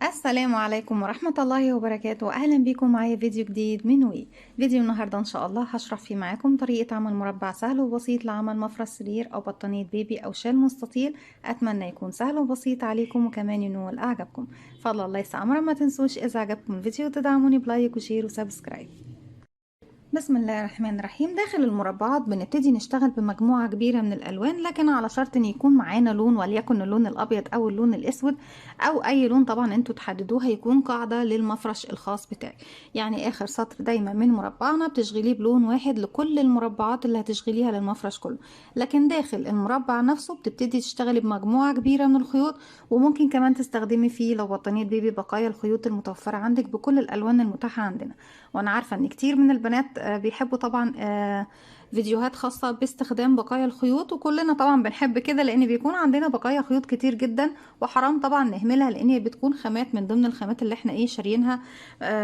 السلام عليكم ورحمة الله وبركاته. أهلا بكم معايا فيديو جديد من فيديو النهاردة إن شاء الله هشرح فيه معاكم طريقة عمل مربع سهل وبسيط لعمل مفرش سرير أو بطانية بيبي أو شال مستطيل. أتمنى يكون سهل وبسيط عليكم وكمان ينول أعجبكم. فالله ليس أمرا، ما تنسوش إذا عجبكم الفيديو تدعموني بلايك وشير وسبسكرايب. بسم الله الرحمن الرحيم. داخل المربعات بنبتدي نشتغل بمجموعة كبيرة من الألوان، لكن على شرط ان يكون معانا لون، وليكن اللون الأبيض أو اللون الأسود أو أي لون طبعا انتوا تحددوه هيكون قاعدة للمفرش الخاص بتاعي. يعني آخر سطر دايما من مربعنا بتشغليه بلون واحد لكل المربعات اللي هتشغليها للمفرش كله، لكن داخل المربع نفسه بتبتدي تشتغلي بمجموعة كبيرة من الخيوط، وممكن كمان تستخدمي فيه لو بطانية بيبي بقايا الخيوط المتوفرة عندك بكل الألوان المتاحة عندنا. وانا عارفة ان كتير من البنات بيحبوا طبعا فيديوهات خاصة باستخدام بقايا الخيوط، وكلنا طبعا بنحب كده لان بيكون عندنا بقايا خيوط كتير جدا، وحرام طبعا نهملها لان هي بتكون خامات من ضمن الخامات اللي احنا شاريينها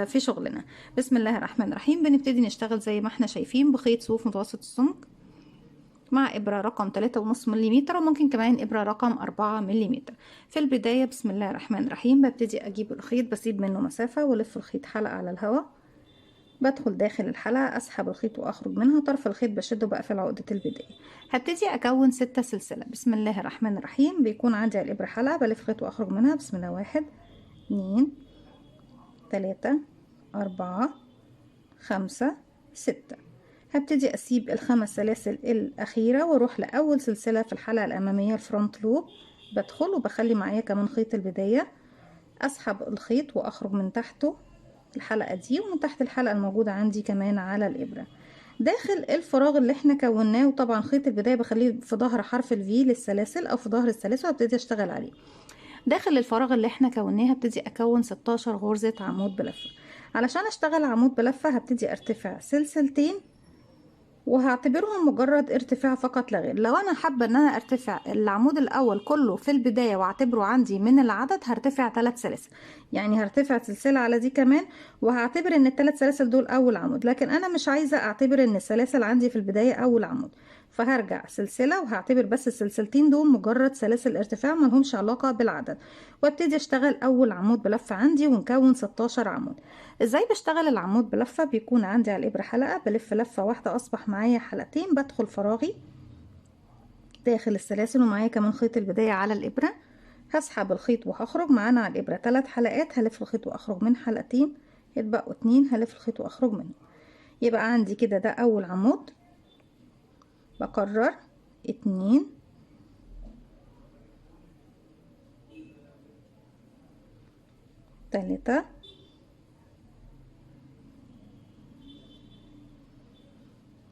في شغلنا. بسم الله الرحمن الرحيم. بنبتدي نشتغل زي ما احنا شايفين بخيط صوف متوسط السمك مع إبرة رقم 3.5 مليمتر، وممكن كمان إبرة رقم 4 مليمتر. في البداية بسم الله الرحمن الرحيم ببتدي أجيب الخيط، بسيب منه مسافة والف الخيط حلقة على الهواء. بدخل داخل الحلقة، اسحب الخيط واخرج منها، طرف الخيط بشده بقفل عقدة البداية. هبتدي اكون 6 سلسلة. بسم الله الرحمن الرحيم. بيكون عندي على الابرة حلقة، بلف الخيط واخرج منها. بسم الله. 1 2 3 4 5 6. هبتدي اسيب الخمس سلاسل الاخيرة واروح لاول سلسلة في الحلقة الامامية الفرونت لوب. بدخل وبخلي معايا كمان خيط البداية، اسحب الخيط واخرج من تحته الحلقة دي، ومن تحت الحلقة الموجودة عندي كمان على الإبرة داخل الفراغ اللي احنا كوناه. وطبعا خيط البداية بخليه في ظهر حرف الفي للسلاسل او في ظهر السلاسل، وابتدي اشتغل عليه. داخل الفراغ اللي احنا كوناه هبتدي اكون 16 غرزة عمود بلفة. علشان اشتغل عمود بلفة هبتدي ارتفع سلسلتين، وهعتبرهم مجرد ارتفاع فقط لا غير. لو انا حابه ان انا ارتفع العمود الاول كله في البدايه واعتبره عندي من العدد، هرتفع 3 سلاسل. يعني هرتفع سلسله على دي كمان، وهعتبر ان الثلاث سلاسل دول اول عمود، لكن انا مش عايزه اعتبر ان السلاسل عندي في البدايه اول عمود، فهرجع سلسله وهعتبر بس السلسلتين دول مجرد سلاسل ارتفاع ملهمش علاقه بالعدد، وابتدي اشتغل اول عمود بلفه عندي ونكون 16 عمود. ازاي بشتغل العمود بلفة؟ بيكون عندي على الابرة حلقة، بلف لفة واحدة اصبح معايا حلقتين، بدخل فراغي داخل السلاسل ومعايا كمان خيط البداية على الابرة. هسحب الخيط وهخرج معانا على الابرة 3 حلقات، هلف الخيط واخرج من حلقتين، يتبقوا 2 هلف الخيط واخرج منهم. يبقى عندي كده ده اول عمود. بكرر 2 3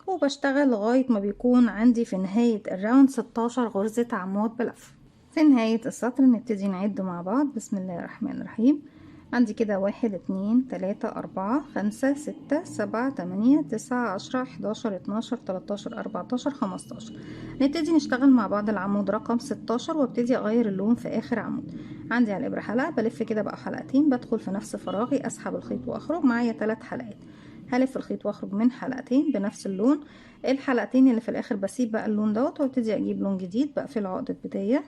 وبشتغل لغاية ما بيكون عندي في نهاية الراوند 16 غرزة عمود بلف. في نهاية السطر نبتدي نعد مع بعض. بسم الله الرحمن الرحيم. عندي كده 1 2 3 4 5 6 7 8 9 10 11 12 13 14 15. نبتدي نشتغل مع بعض العمود رقم 16، وابتدي اغير اللون في اخر عمود. عندي على الابرة حلقة، بلف كده بقى حلقتين، بدخل في نفس فراغي، اسحب الخيط واخرج معايا 3 حلقات، هلف الخيط واخرج من حلقتين بنفس اللون. الحلقتين اللي في الاخر بسيب بقى اللون دوت، وابتدي اجيب لون جديد بقفل عقدة بداية،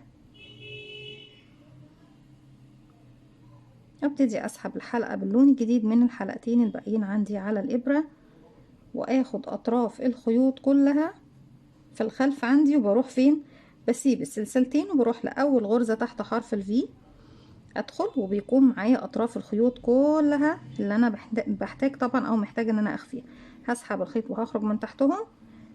ابتدي اسحب الحلقة باللون الجديد من الحلقتين الباقيين عندي على الابرة، واخد اطراف الخيوط كلها في الخلف عندي. وبروح فين؟ بسيب السلسلتين وبروح لاول غرزة تحت حرف الفي، ادخل وبيكون معايا اطراف الخيوط كلها اللي انا بحتاج طبعا او محتاج ان انا اخفيها. هسحب الخيط وهخرج من تحتهم،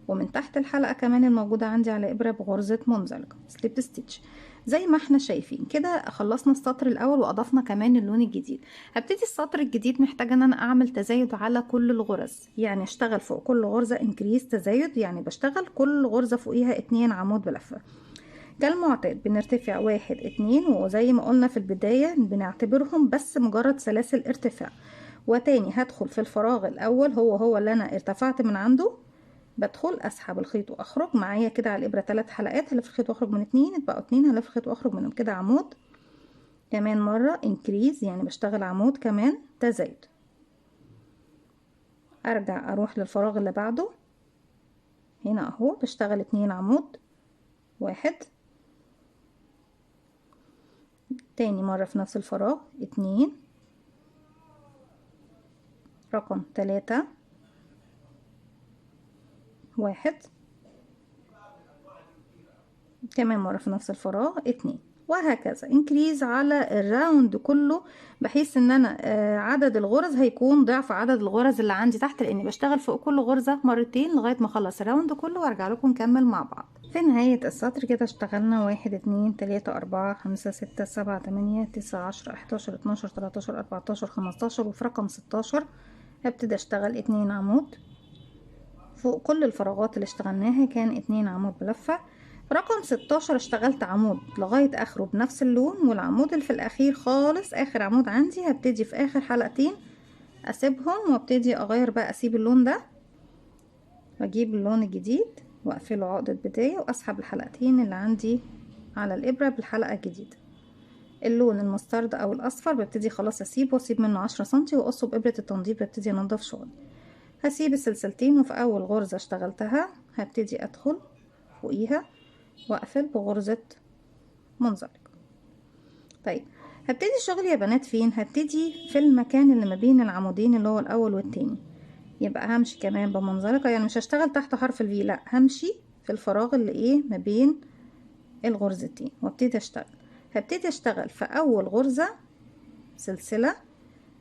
ومن تحت الحلقة كمان الموجودة عندي على إبرة بغرزة منزلقة سليب ستيتش. زي ما احنا شايفين كده خلصنا السطر الأول وأضفنا كمان اللون الجديد. هبتدي السطر الجديد محتاجة ان انا اعمل تزايد على كل الغرز، يعني اشتغل فوق كل غرزة انكريز تزايد، يعني بشتغل كل غرزة فوقيها 2 عمود بلفة. كالمعتاد بنرتفع 1 2، وزي ما قلنا في البداية بنعتبرهم بس مجرد سلاسل ارتفاع. وتاني هدخل في الفراغ الأول هو اللي أنا ارتفعت من عنده، بدخل اسحب الخيط واخرج معايا كده على الابره 3 حلقات، هلف الخيط واخرج من 2، اتبقوا 2 هلف الخيط واخرج منهم كده عمود. كمان مره انكريز يعني بشتغل عمود كمان تزايد. ارجع اروح للفراغ اللي بعده، هنا اهو بشتغل 2 عمود، 1 تاني مرة في نفس الفراغ 2، رقم 3، 1، كمان مرة في نفس الفراغ 2، وهكذا انكريز على الراوند كله، بحيث ان انا عدد الغرز هيكون ضعف عدد الغرز اللي عندي تحت، لاني بشتغل فوق كل غرزة مرتين لغاية ما اخلص الراوند كله وارجع لكم نكمل مع بعض. في نهاية السطر كده اشتغلنا 1 2 3 4 5 6 7 8 9 10 11 12 13 14 15، وفي رقم 16 هبتدي اشتغل 2 عمود فوق كل الفراغات اللي اشتغلناها، كان 2 عمود بلفة. رقم 16 اشتغلت عمود لغاية اخره بنفس اللون، والعمود اللي في الاخير خالص اخر عمود عندي هبتدي في اخر حلقتين اسيبهم وابتدي اغير بقى، اسيب اللون ده واجيب اللون الجديد واقفله عقدة بداية واسحب الحلقتين اللي عندي على الابرة بالحلقة الجديدة. اللون المسترد او الاصفر ببتدي خلاص اسيبه واسيب منه 10 سنتي واقصه بابرة التنظيف، ببتدي انضف شغلي. هسيب السلسلتين، وفي اول غرزة اشتغلتها هبتدي ادخل فوقيها واقفل بغرزة منزلق. طيب هبتدي شغلي يا بنات فين؟ هبتدي في المكان اللي ما بين العمودين اللي هو الاول والتاني، يبقى همشي كمان بمنزلقة، يعني مش هشتغل تحت حرف الفي، لا همشي في الفراغ اللي ايه ما بين الغرزتين وابتدي اشتغل. هبتدي اشتغل في اول غرزة سلسلة،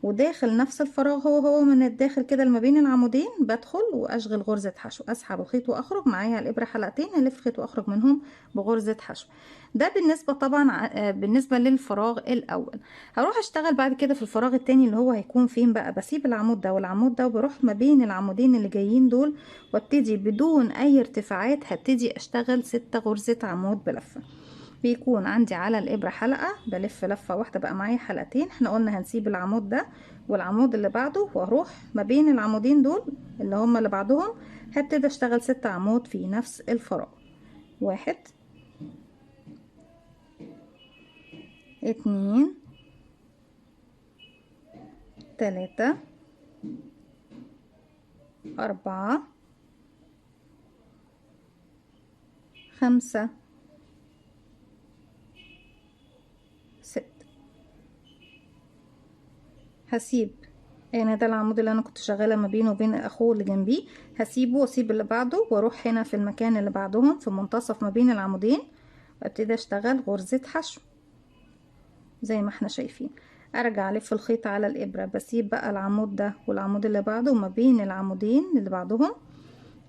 وداخل نفس الفراغ هو من الداخل كده ما بين العمودين بدخل واشغل غرزة حشو، اسحب الخيط واخرج معايا الابرة حلقتين، الف خيط واخرج منهم بغرزة حشو. ده بالنسبة طبعا بالنسبة للفراغ الاول. هروح اشتغل بعد كده في الفراغ التاني اللي هو هيكون فين بقى؟ بسيب العمود ده والعمود ده وبروح ما بين العمودين اللي جايين دول، وابتدي بدون اي ارتفاعات هبتدي اشتغل 6 غرزة عمود بلفة. بيكون عندي على الابرة حلقة، بلف لفة واحدة بقى معايا حلقتين. احنا قلنا هنسيب العمود ده والعمود اللي بعده واروح ما بين العمودين دول اللي هما اللي بعدهم، هبتدي اشتغل 6 عمود في نفس الفراغ. 1 2 3 4 5 6. هسيب هنا ده العمود اللي انا كنت شغاله ما بينه وبين اخوه اللي جنبيه، هسيبه واسيب اللي بعده واروح هنا في المكان اللي بعدهم في منتصف ما بين العمودين، وابتدي اشتغل غرزة حشو زي ما احنا شايفين. ارجع الف الخيط على الابرة، بسيب بقى العمود ده والعمود اللي بعده وما بين العمودين اللي بعدهم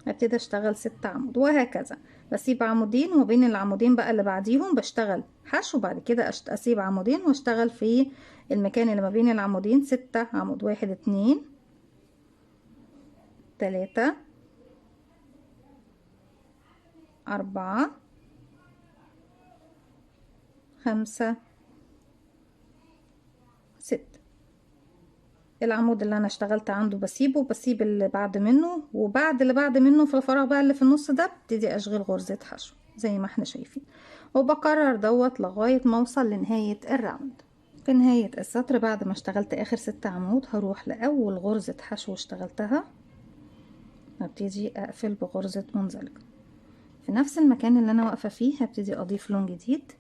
ابتدي اشتغل 6 عمود، وهكذا. بسيب عمودين وما بين العمودين بقى اللي بعديهم بشتغل حشو، بعد كده اسيب عمودين واشتغل في المكان اللي ما بين العمودين 6 عمود. 1 2 3 4 5 6. العمود اللي انا اشتغلت عنده بسيبه، بسيب اللي بعد منه، وبعد اللي بعد منه في الفراغ بقى اللي في النص ده ابتدي اشغل غرزة حشو زي ما احنا شايفين، وبكرر دوت لغاية ما اوصل لنهاية الراوند. في نهاية السطر بعد ما اشتغلت اخر 6 عمود هروح لاول غرزة حشو اشتغلتها، هبتدي اقفل بغرزة منزلق في نفس المكان اللي انا واقفة فيه. هبتدي اضيف لون جديد،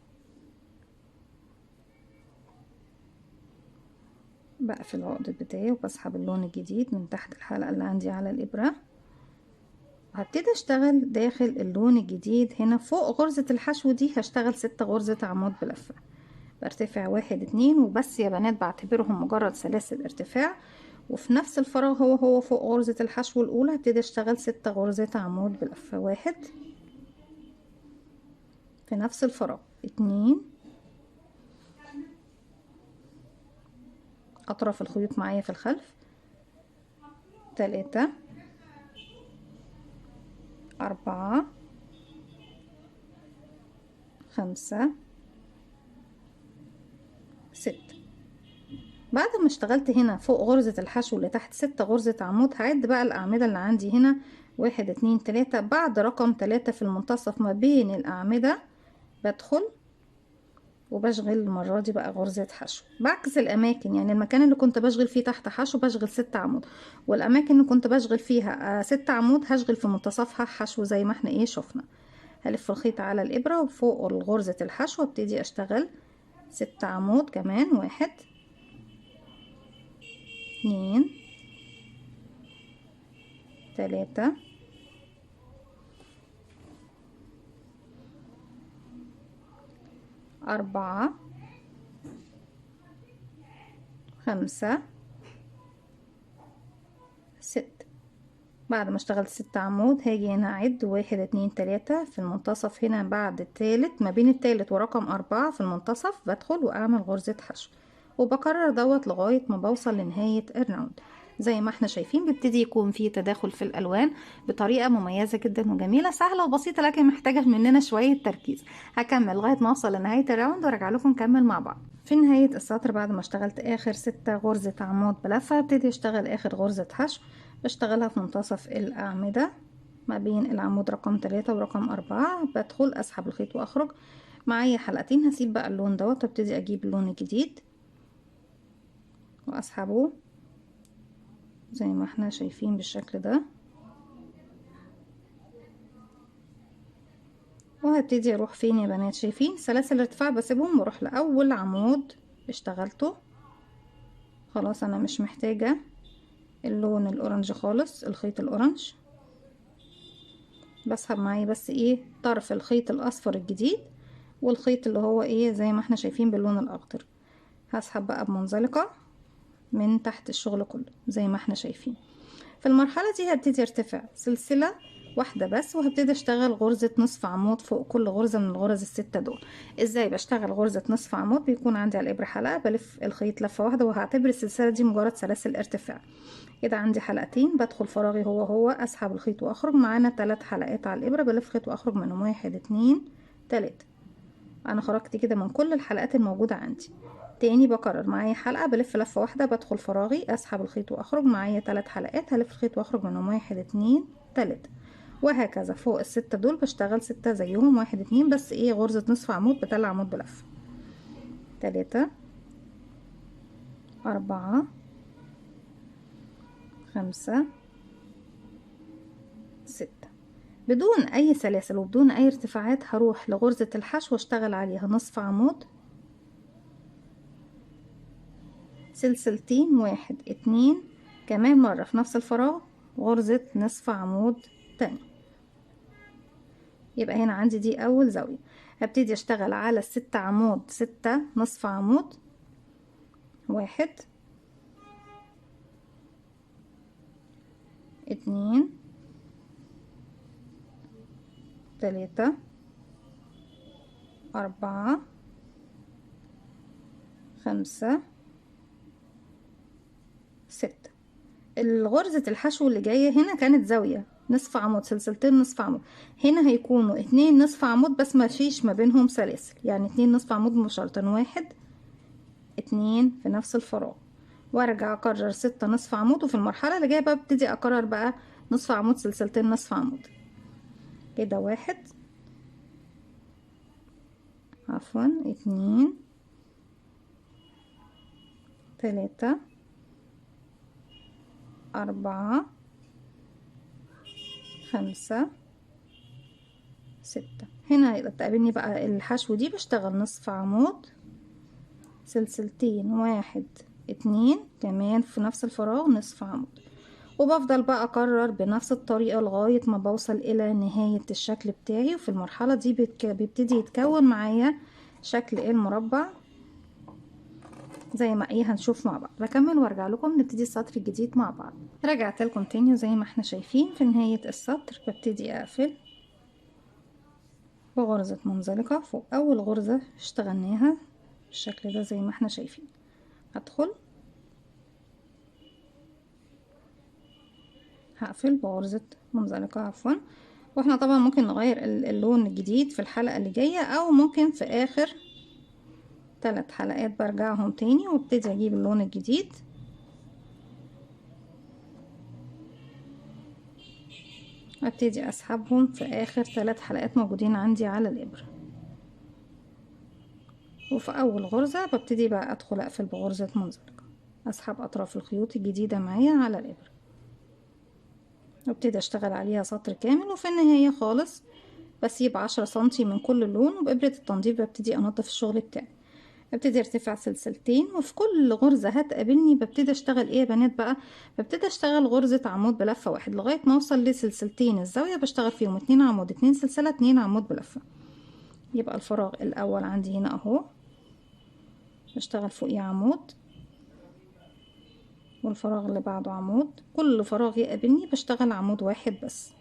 بقفل عقدة بداية وبسحب اللون الجديد من تحت الحلقة اللي عندي على الإبرة، وهبتدي اشتغل داخل اللون الجديد هنا فوق غرزة الحشو دي. هشتغل 6 غرزة عمود بلفة، برتفع 1 2 وبس يا بنات، بعتبرهم مجرد سلاسل ارتفاع. وفي نفس الفراغ هو فوق غرزة الحشو الأولى هبتدي اشتغل 6 غرزة عمود بلفة. 1 في نفس الفراغ، 2 أطراف الخيوط معايا في الخلف، 3 4 5 6. بعد ما اشتغلت هنا فوق غرزة الحشو اللي تحت 6 غرزة عمود، هعد بقى الأعمدة اللي عندي هنا 1 2 3. بعد رقم 3 في المنتصف ما بين الأعمدة بدخل وبشغل المرة دي بقى غرزة حشو، بعكس الأماكن، يعني المكان اللي كنت بشغل فيه تحت حشو بشغل 6 عمود، والأماكن اللي كنت بشغل فيها 6 عمود هشغل في منتصفها حشو زي ما احنا ايه شفنا. هلف الخيط على الإبرة وفوق غرزة الحشو ابتدي اشتغل 6 عمود كمان، 1 2 3 4 5 6. بعد ما اشتغلت 6 عمود هاجي هنا اعد 1 2 3 في المنتصف هنا بعد التالت، ما بين التالت ورقم 4 في المنتصف بدخل واعمل غرزة حشو، وبكرر دوت لغاية ما بوصل لنهاية الراوند. زي ما احنا شايفين بيبتدي يكون فيه تداخل في الالوان بطريقة مميزة جدا وجميلة، سهلة وبسيطة لكن محتاجة مننا شوية تركيز. هكمل لغاية ما اوصل لنهاية الراوند وارجع لكم نكمل مع بعض. في نهاية السطر بعد ما اشتغلت اخر 6 غرزة عمود بلفة ابتدي اشتغل اخر غرزة حشو، بشتغلها في منتصف الأعمدة ما بين العمود رقم 3 ورقم 4. بدخل أسحب الخيط وأخرج. معايا حلقتين، هسيب بقى اللون دوت وابتدي أجيب اللون الجديد وأسحبه زي ما احنا شايفين بالشكل ده، وهبتدي أروح فين يا بنات؟ شايفين سلاسل الارتفاع بسيبهم واروح لأول عمود اشتغلته. خلاص أنا مش محتاجة اللون الأورنج خالص، الخيط الأورنج. بسحب معايا بس ايه طرف الخيط الاصفر الجديد والخيط اللي هو ايه زي ما احنا شايفين باللون الاخضر. هسحب بقى بمنزلقة من تحت الشغل كله زي ما احنا شايفين. في المرحلة دي هبتدي ارتفع سلسلة واحدة بس، وهبتدي اشتغل غرزة نصف عمود فوق كل غرزة من الغرز الستة دول. ازاي بشتغل غرزة نصف عمود؟ بيكون عندي على الابرة حلقة، بلف الخيط لفة واحدة وهعتبر السلسلة دي مجرد سلاسل ارتفاع. كده عندي حلقتين، بدخل فراغي هو اسحب الخيط واخرج. معانا 3 حلقات على الابرة، بلف خيط واخرج منهم 1 2 3. انا خرجت كده من كل الحلقات الموجودة عندي. تاني بكرر، معايا حلقة بلف لفة واحدة، بدخل فراغي اسحب الخيط واخرج. معايا 3 حلقات هلف الخيط واخرج منهم 1 2 3، وهكذا فوق ال6 دول بشتغل 6 زيهم 1 2، بس ايه غرزة نصف عمود بتل عمود بلف. 3 4 5 6 بدون اي سلاسل وبدون اي ارتفاعات. هروح لغرزة الحشو واشتغل عليها نصف عمود، سلسلتين 1 2، كمان مرة في نفس الفراغ غرزة نصف عمود تاني. يبقى هنا عندي دي اول زاوية. هبتدي اشتغل على ال6 عمود 6 نصف عمود، 1 2 3 4 5 6. الغرزة الحشو اللي جاية هنا كانت زاوية نصف عمود، سلسلتين نصف عمود. هنا هيكونوا 2 نصف عمود بس ما فيش ما بينهم سلاسل، يعني 2 نصف عمود مباشرة، 1 2 في نفس الفراغ، وارجع اكرر 6 نصف عمود. وفي المرحلة اللي جاية ببتدي اكرر بقى نصف عمود سلسلتين نصف عمود كده. 1 عفوا 2 3 4 5 6. هنا هتقابلني بقى الحشو دي بشتغل نصف عمود سلسلتين 1 2، كمان في نفس الفراغ نصف عمود، وبفضل بقى اكرر بنفس الطريقة لغاية ما بوصل الى نهاية الشكل بتاعي. وفي المرحلة دي بيبتدي يتكون معايا شكل المربع زي ما ايه هنشوف مع بعض. بكمل وارجع لكم نبتدي السطر الجديد مع بعض. رجعت لكم تاني زي ما احنا شايفين في نهاية السطر ببتدي اقفل بغرزة منزلقة فوق اول غرزة اشتغلناها بالشكل ده زي ما احنا شايفين. هدخل هقفل بغرزة منزلقة عفوا. واحنا طبعا ممكن نغير اللون الجديد في الحلقة اللي جاية، او ممكن في اخر 3 حلقات برجعهم تاني وابتدي اجيب اللون الجديد. ابتدي اسحبهم في اخر 3 حلقات موجودين عندي على الابرة. وفي اول غرزة ببتدي بقى ادخل اقفل بغرزة منزلقة، اسحب اطراف الخيوط الجديدة معايا على الابرة وابتدي اشتغل عليها سطر كامل. وفي النهاية خالص بسيب 10 سنتي من كل لون، وبإبرة التنظيف ببتدي انضف الشغل بتاعي. ببتدي ارتفع سلسلتين، وفي كل غرزة هتقابلني ببتدي اشتغل ايه يا بنات بقى؟ ببتدي اشتغل غرزة عمود بلفة واحد لغاية ما اوصل لسلسلتين الزاوية، بشتغل فيهم 2 عمود 2 سلسلة 2 عمود بلفة. يبقى الفراغ الاول عندي هنا اهو، بشتغل فوقيه عمود، والفراغ اللي بعده عمود، كل فراغ يقابلني بشتغل عمود واحد بس.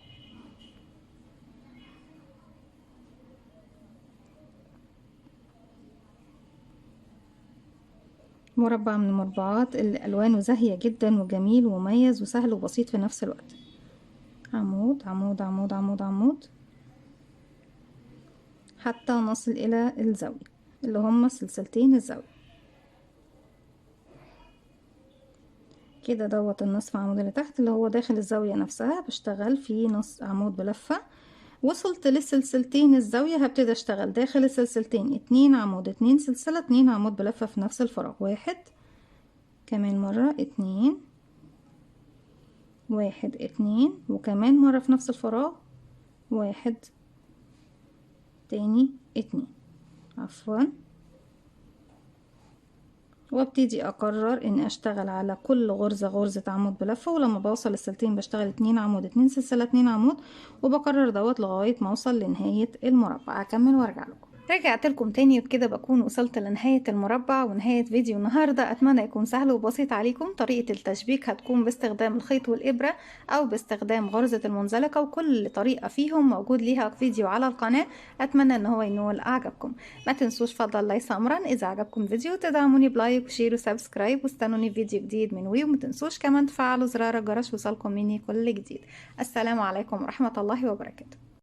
مربع من المربعات اللي الوانه زاهية جدا وجميل ومميز وسهل وبسيط في نفس الوقت. عمود عمود عمود عمود عمود حتى نصل الى الزاوية اللي هما سلسلتين الزاوية. كده دوت النصف عمود اللي تحت اللي هو داخل الزاوية نفسها، بشتغل فيه نص عمود بلفة. وصلت للسلسلتين الزاوية هبتدي اشتغل داخل السلسلتين 2 عمود 2 سلسلة 2 عمود بلفة في نفس الفراغ. واحد، كمان مرة 2، واحد 2، وكمان مرة في نفس الفراغ واحد، تاني 2، عفوا. وابتدي اقرر اني اشتغل على كل غرزة غرزة عمود بلفة، ولما بوصل السلسلتين بشتغل 2 عمود 2 سلسلة 2 عمود، وبكرر دوت لغاية ما اوصل لنهاية المربع. اكمل وارجع لكم. رجعت لكم تاني، وبكده بكون وصلت لنهاية المربع ونهاية فيديو النهاردة. اتمنى يكون سهل وبسيط عليكم. طريقة التشبيك هتكون باستخدام الخيط والابرة او باستخدام غرزة المنزلقة، وكل طريقة فيهم موجود ليها فيديو على القناة. اتمنى ان هو ينول اعجابكم. ما تنسوش فضل ليس امرا اذا عجبكم الفيديو تدعموني بلايك وشير وسبسكرايب، واستنوني في فيديو جديد من وما تنسوش كمان تفعلوا زرار الجرس يوصلكم مني كل جديد. السلام عليكم ورحمة الله وبركاته.